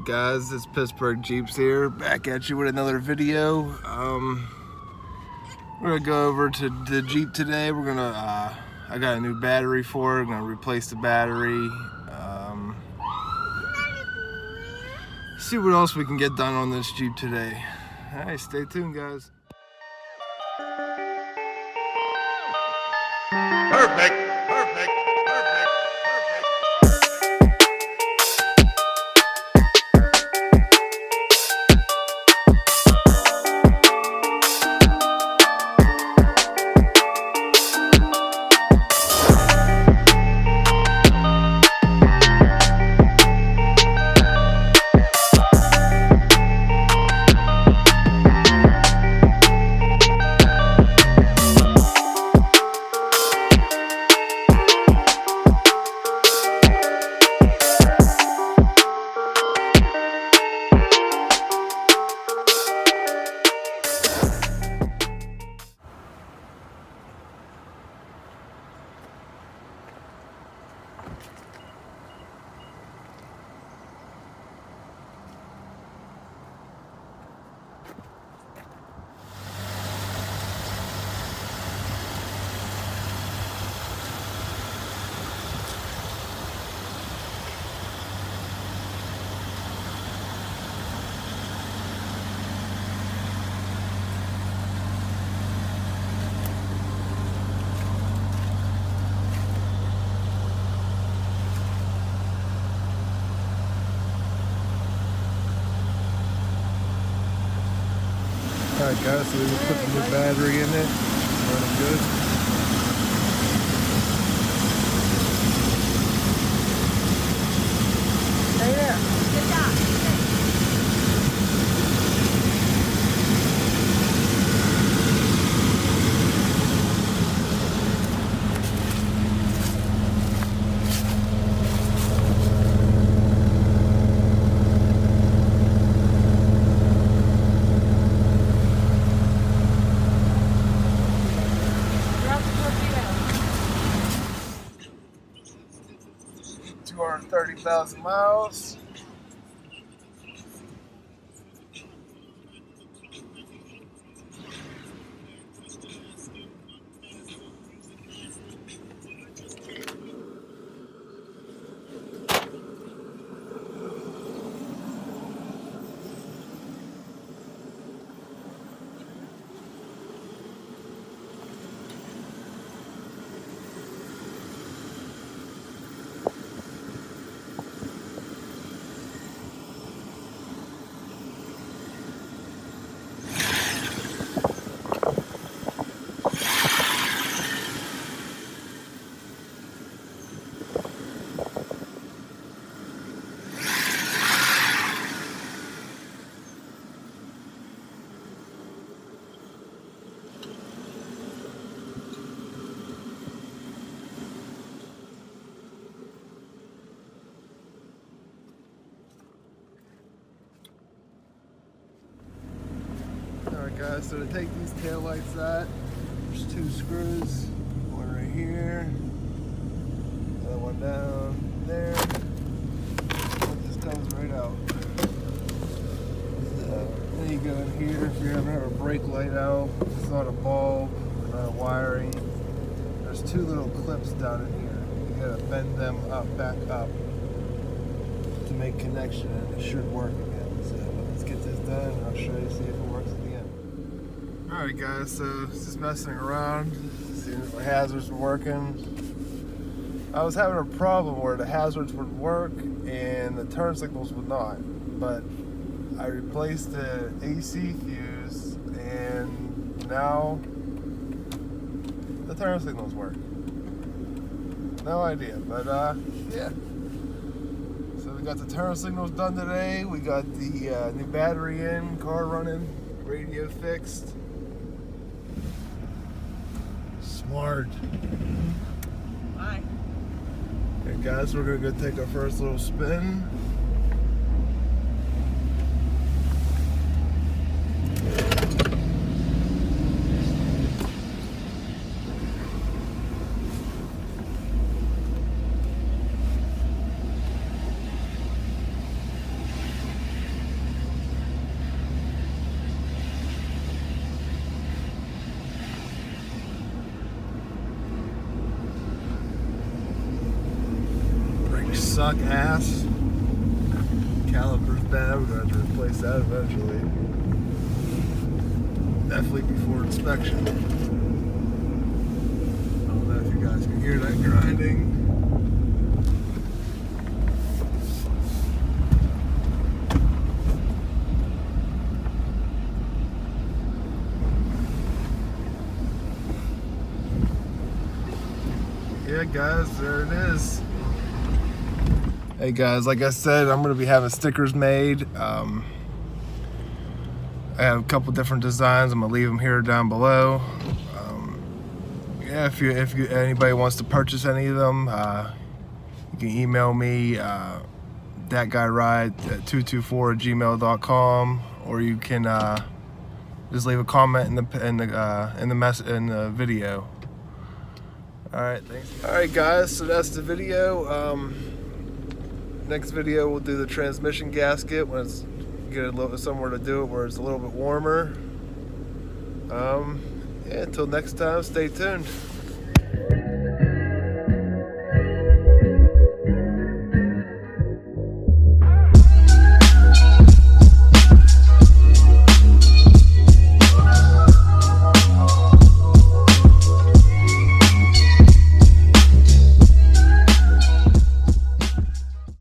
Guys, it's Pittsburgh Jeeps here, back at you with another video. We're gonna go over to the Jeep today. We're gonna I got a new battery for it. I'm gonna replace the battery. See what else we can get done on this Jeep today. Alright, stay tuned, guys. Perfect. Alright guys, so we just put the new battery in it. Running good. Stay there. Good job. Drop the torpedo. 230,000 miles. Alright guys, so to take these taillights out, there's two screws, one right here, another one down there. It just comes right out. Then you go in here if you're having a brake light out, it's not a bulb, not a wiring. There's two little clips down in here. You gotta bend them up, back up to make connection, and it should work again. So let's get this done and I'll show you, see if it works at the end. Alright guys, so just messing around, seeing if the hazards were working. I was having a problem where the hazards would work and the turn signals would not, but I replaced the AC fuse and now the turn signals work. No idea, but yeah. So we got the turn signals done today. We got the new battery in, car running, radio fixed. Smart. Bye. Okay guys, we're gonna go take our first little spin. suck ass. Caliper's bad. We're going to have to replace that eventually. Definitely before inspection. I don't know if you guys can hear that grinding. Yeah, guys, there it is. Hey guys, like I said, I'm gonna be having stickers made. I have a couple different designs. I'm gonna leave them here down below. Yeah, if you anybody wants to purchase any of them, you can email me thatguyride224@gmail.com, or you can just leave a comment in the video. All right, thanks. All right, guys, so that's the video. Next video, we'll do the transmission gasket when it's get a little somewhere to do it where it's a little bit warmer. Yeah, until next time, stay tuned.